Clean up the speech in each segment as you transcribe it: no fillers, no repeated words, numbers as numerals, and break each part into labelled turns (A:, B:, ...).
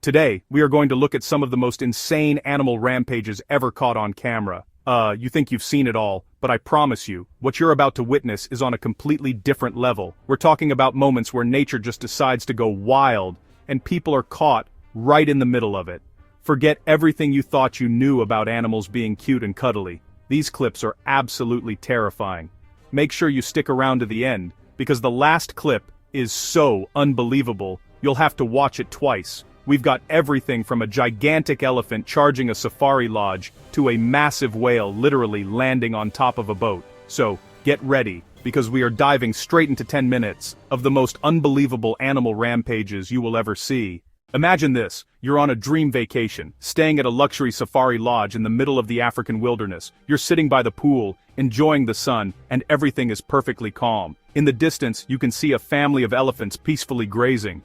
A: Today, we are going to look at some of the most insane animal rampages ever caught on camera. You think you've seen it all, but I promise you, what you're about to witness is on a completely different level. We're talking about moments where nature just decides to go wild, and people are caught right in the middle of it. Forget everything you thought you knew about animals being cute and cuddly. These clips are absolutely terrifying. Make sure you stick around to the end, because the last clip is so unbelievable, you'll have to watch it twice. We've got everything from a gigantic elephant charging a safari lodge to a massive whale literally landing on top of a boat. So, get ready, because we are diving straight into 10 minutes of the most unbelievable animal rampages you will ever see. Imagine this, you're on a dream vacation, staying at a luxury safari lodge in the middle of the African wilderness. You're sitting by the pool, enjoying the sun, and everything is perfectly calm. In the distance, you can see a family of elephants peacefully grazing.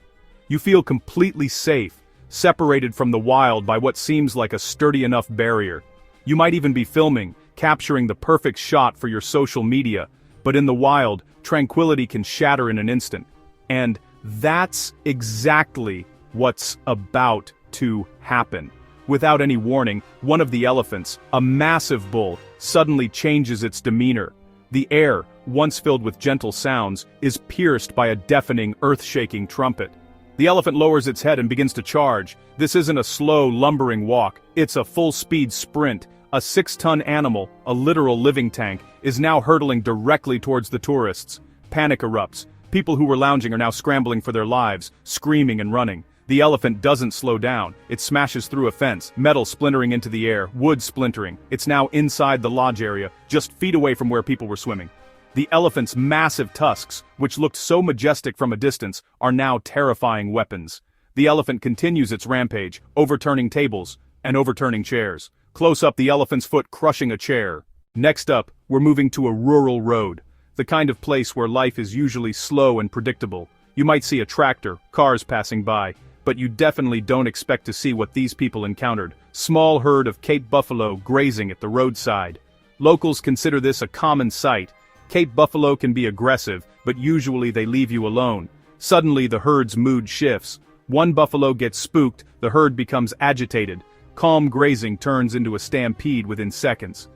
A: You feel completely safe, separated from the wild by what seems like a sturdy enough barrier. You might even be filming, capturing the perfect shot for your social media, but in the wild, tranquility can shatter in an instant. And that's exactly what's about to happen. Without any warning, one of the elephants, a massive bull, suddenly changes its demeanor. The air, once filled with gentle sounds, is pierced by a deafening, earth-shaking trumpet. The elephant lowers its head and begins to charge. This isn't a slow, lumbering walk, it's a full-speed sprint. A 6-ton animal, a literal living tank, is now hurtling directly towards the tourists. Panic erupts. People who were lounging are now scrambling for their lives, screaming and running. The elephant doesn't slow down. It smashes through a fence, metal splintering into the air, wood splintering. It's now inside the lodge area, just feet away from where people were swimming. The elephant's massive tusks, which looked so majestic from a distance, are now terrifying weapons. The elephant continues its rampage, overturning tables and overturning chairs. Close up, the elephant's foot crushing a chair. Next up, we're moving to a rural road, the kind of place where life is usually slow and predictable. You might see a tractor, cars passing by, but you definitely don't expect to see what these people encountered. Small herd of Cape buffalo grazing at the roadside. Locals consider this a common sight. Cape buffalo can be aggressive, but usually they leave you alone. Suddenly the herd's mood shifts. One buffalo gets spooked, the herd becomes agitated. Calm grazing turns into a stampede within seconds.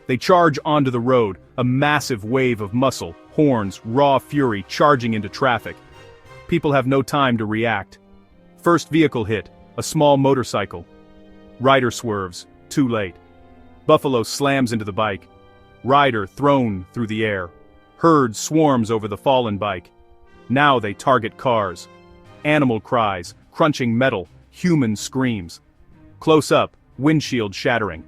A: They charge onto the road, a massive wave of muscle, horns, raw fury charging into traffic. People have no time to react. First vehicle hit, a small motorcycle. Rider swerves, too late. Buffalo slams into the bike. Rider thrown through the air. Herd swarms over the fallen bike. Now they target cars. Animal cries, crunching metal, human screams. Close up, windshield shattering.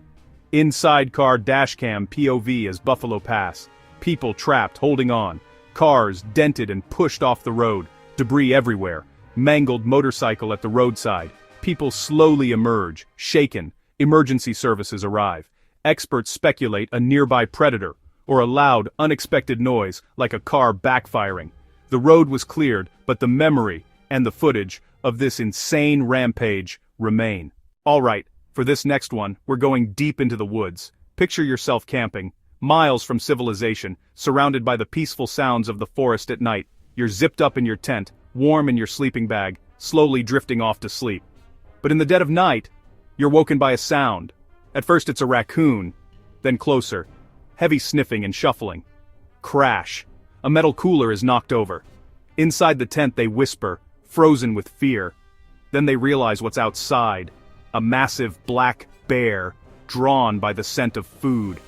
A: Inside car dashcam POV as buffalo pass. People trapped, holding on. Cars dented and pushed off the road. Debris everywhere. Mangled motorcycle at the roadside. People slowly emerge, shaken. Emergency services arrive. Experts speculate a nearby predator, or a loud, unexpected noise like a car backfiring. The road was cleared, but the memory and the footage of this insane rampage remain. Alright, for this next one, we're going deep into the woods. Picture yourself camping, miles from civilization, surrounded by the peaceful sounds of the forest at night. You're zipped up in your tent, warm in your sleeping bag, slowly drifting off to sleep. But in the dead of night, you're woken by a sound. At first it's a raccoon, then closer. Heavy sniffing and shuffling. Crash. A metal cooler is knocked over. Inside the tent they whisper, frozen with fear. Then they realize what's outside. A massive black bear, drawn by the scent of food.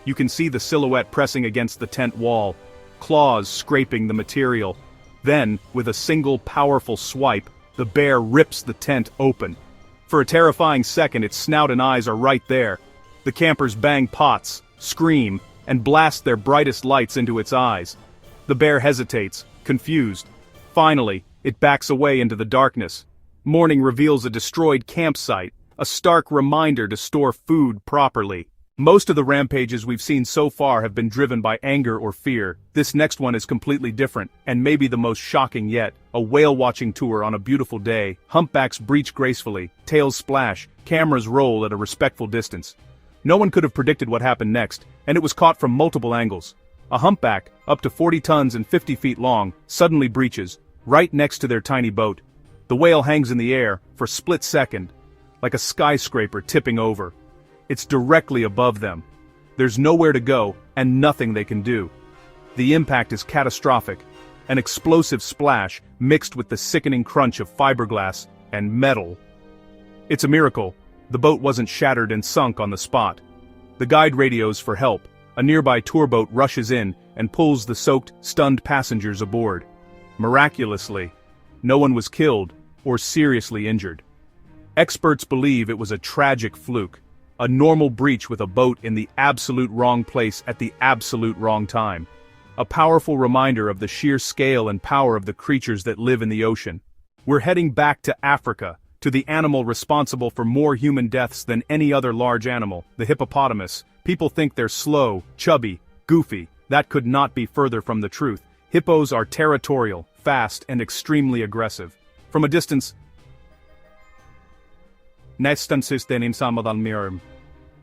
A: You can see the silhouette pressing against the tent wall, claws scraping the material. Then, with a single powerful swipe, the bear rips the tent open. For a terrifying second, its snout and eyes are right there. The campers bang pots, scream, and blast their brightest lights into its eyes. The bear hesitates, confused. Finally, it backs away into the darkness. Morning reveals a destroyed campsite, a stark reminder to store food properly. Most of the rampages we've seen so far have been driven by anger or fear. This next one is completely different, and maybe the most shocking yet. A whale-watching tour on a beautiful day. Humpbacks breach gracefully, tails splash, cameras roll at a respectful distance. No one could have predicted what happened next, and it was caught from multiple angles. A humpback, up to 40 tons and 50 feet long, suddenly breaches, right next to their tiny boat. The whale hangs in the air for a split second, like a skyscraper tipping over. It's directly above them. There's nowhere to go and nothing they can do. The impact is catastrophic, an explosive splash mixed with the sickening crunch of fiberglass and metal. It's a miracle. The boat wasn't shattered and sunk on the spot. The guide radios for help. A nearby tour boat rushes in and pulls the soaked, stunned passengers aboard. Miraculously, no one was killed or seriously injured. Experts believe it was a tragic fluke, a normal breach with a boat in the absolute wrong place at the absolute wrong time. A powerful reminder of the sheer scale and power of the creatures that live in the ocean. We're heading back to Africa, to the animal responsible for more human deaths than any other large animal, the hippopotamus. People think they're slow, chubby, goofy. That could not be further from the truth. Hippos are territorial, fast, and extremely aggressive. From a distance,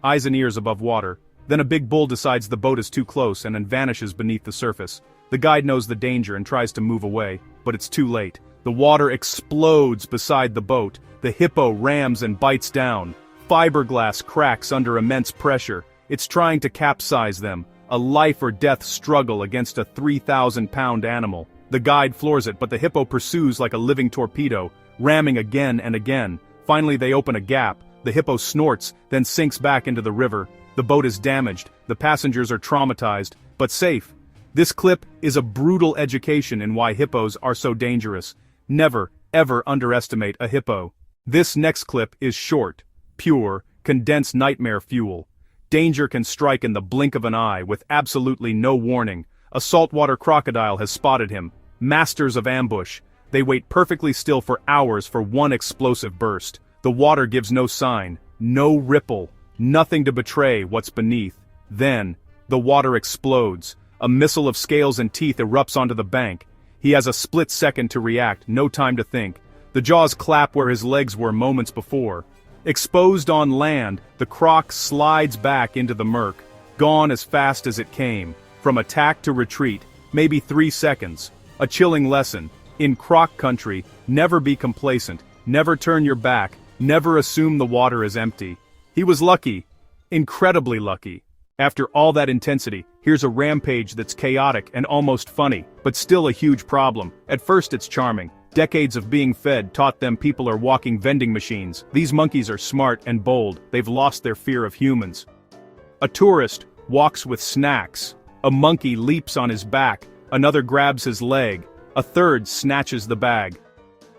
A: eyes and ears above water. Then a big bull decides the boat is too close and then vanishes beneath the surface. The guide knows the danger and tries to move away, but it's too late. The water explodes beside the boat. The hippo rams and bites down. Fiberglass cracks under immense pressure. It's trying to capsize them, a life-or-death struggle against a 3,000-pound animal. The guide floors it, but the hippo pursues like a living torpedo, ramming again and again. Finally they open a gap. The hippo snorts, then sinks back into the river. The boat is damaged, the passengers are traumatized, but safe. This clip is a brutal education in why hippos are so dangerous. Never, ever underestimate a hippo. This next clip is short, pure, condensed nightmare fuel. Danger can strike in the blink of an eye with absolutely no warning. A saltwater crocodile has spotted him. Masters of ambush. They wait perfectly still for hours for one explosive burst. The water gives no sign, no ripple, nothing to betray what's beneath. Then, the water explodes. A missile of scales and teeth erupts onto the bank. He has a split second to react, no time to think. The jaws clap where his legs were moments before. Exposed on land, the croc slides back into the murk, gone as fast as it came. From attack to retreat, maybe 3 seconds. A chilling lesson. In croc country, never be complacent, never turn your back, never assume the water is empty. He was lucky. Incredibly lucky. After all that intensity, here's a rampage that's chaotic and almost funny, but still a huge problem. At first it's charming. Decades of being fed taught them people are walking vending machines. These monkeys are smart and bold. They've lost their fear of humans. A tourist walks with snacks. A monkey leaps on his back. Another grabs his leg. A third snatches the bag.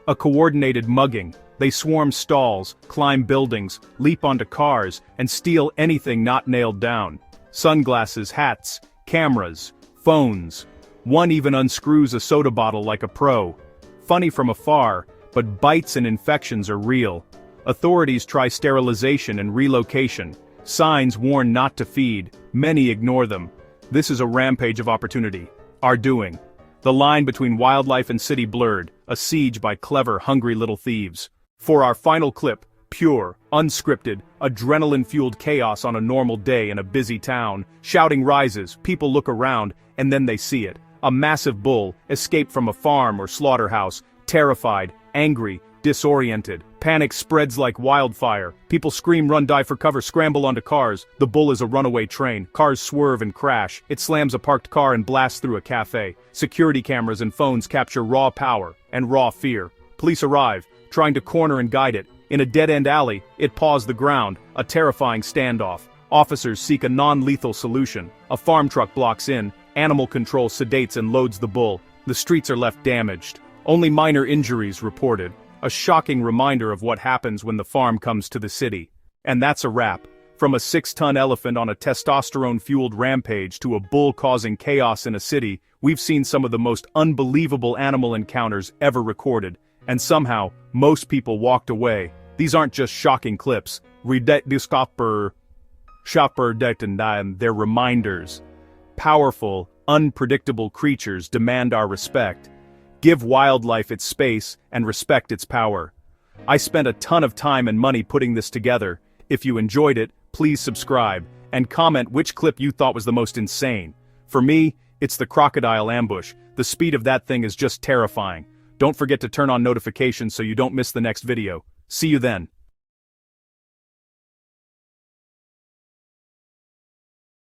A: A coordinated mugging. They swarm stalls, climb buildings, leap onto cars, and steal anything not nailed down. Sunglasses, hats, cameras, phones. One even unscrews a soda bottle like a pro. Funny from afar, but bites and infections are real. Authorities try sterilization and relocation. Signs warn not to feed. Many ignore them. This is a rampage of opportunity. Our doing. The line between wildlife and city blurred, a siege by clever, hungry little thieves. For our final clip, pure, unscripted, adrenaline-fueled chaos on a normal day in a busy town. Shouting rises, people look around, and then they see it. A massive bull, escaped from a farm or slaughterhouse, terrified, angry, disoriented. Panic spreads like wildfire. People scream, run, die for cover, scramble onto cars. The bull is a runaway train. Cars swerve and crash. It slams a parked car and blasts through a cafe. Security cameras and phones capture raw power and raw fear. Police arrive, trying to corner and guide it. In a dead-end alley, it paws the ground, a terrifying standoff. Officers seek a non-lethal solution. A farm truck blocks in. Animal control sedates and loads the bull. The streets are left damaged. Only minor injuries reported. A shocking reminder of what happens when the farm comes to the city. And that's a wrap. From a 6-ton elephant on a testosterone-fueled rampage to a bull causing chaos in a city, we've seen some of the most unbelievable animal encounters ever recorded. And somehow, most people walked away. These aren't just shocking clips. They're reminders. Powerful, unpredictable creatures demand our respect. Give wildlife its space and respect its power. I spent a ton of time and money putting this together. If you enjoyed it, please subscribe, and comment which clip you thought was the most insane. For me, it's the crocodile ambush. The speed of that thing is just terrifying. Don't forget to turn on notifications so you don't miss the next video. See you then.